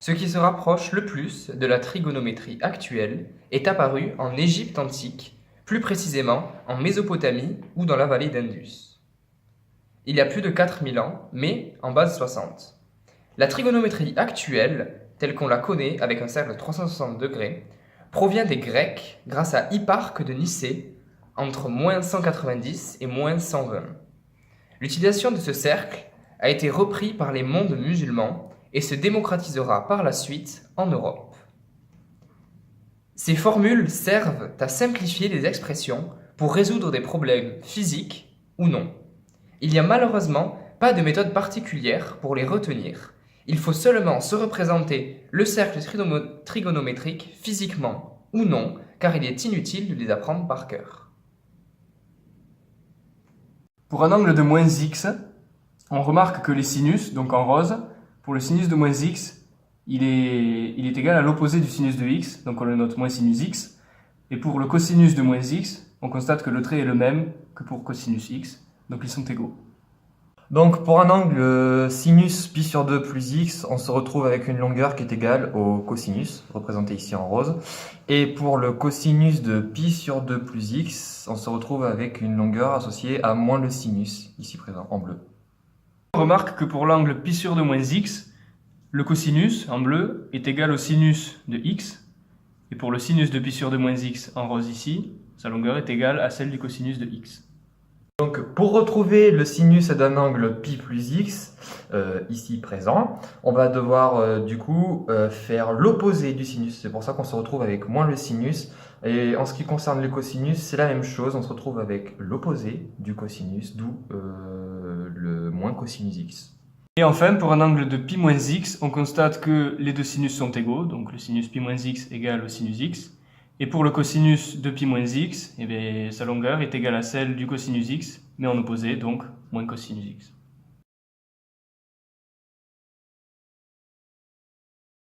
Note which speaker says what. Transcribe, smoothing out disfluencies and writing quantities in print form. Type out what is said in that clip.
Speaker 1: Ce qui se rapproche le plus de la trigonométrie actuelle est apparu en Égypte antique, plus précisément en Mésopotamie ou dans la vallée d'Indus. Il y a plus de 4000 ans, mais en base 60. La trigonométrie actuelle, telle qu'on la connaît avec un cercle de 360 degrés, provient des Grecs grâce à Hipparque de Nicée entre -190 et -120. L'utilisation de ce cercle a été repris par les mondes musulmans et se démocratisera par la suite en Europe. Ces formules servent à simplifier les expressions pour résoudre des problèmes physiques ou non. Il n'y a malheureusement pas de méthode particulière pour les retenir. Il faut seulement se représenter le cercle trigonométrique physiquement ou non, car il est inutile de les apprendre par cœur.
Speaker 2: Pour un angle de -x, on remarque que les sinus, donc en rose, pour le sinus de -x, il est égal à l'opposé du sinus de x, donc on le note moins sinus x. Et pour le cosinus de -x, on constate que le trait est le même que pour cosinus x, donc ils sont égaux.
Speaker 3: Donc pour un angle sinus pi sur 2 plus x, on se retrouve avec une longueur qui est égale au cosinus, représenté ici en rose. Et pour le cosinus de pi sur 2 plus x, on se retrouve avec une longueur associée à moins le sinus, ici présent en bleu.
Speaker 2: On remarque que pour l'angle pi sur 2 moins x, le cosinus, en bleu, est égal au sinus de x. Et pour le sinus de pi sur 2 moins x, en rose ici, sa longueur est égale à celle du cosinus de x.
Speaker 3: Donc pour retrouver le sinus d'un angle pi plus x, ici présent, on va devoir du coup faire l'opposé du sinus. C'est pour ça qu'on se retrouve avec moins le sinus. Et en ce qui concerne le cosinus, c'est la même chose. On se retrouve avec l'opposé du cosinus, d'où le moins cosinus x.
Speaker 2: Et enfin, pour un angle de pi moins x, on constate que les deux sinus sont égaux, donc le sinus pi moins x égale au sinus x. Et pour le cosinus de pi moins x, eh bien, sa longueur est égale à celle du cosinus x, mais en opposé, donc moins cosinus x.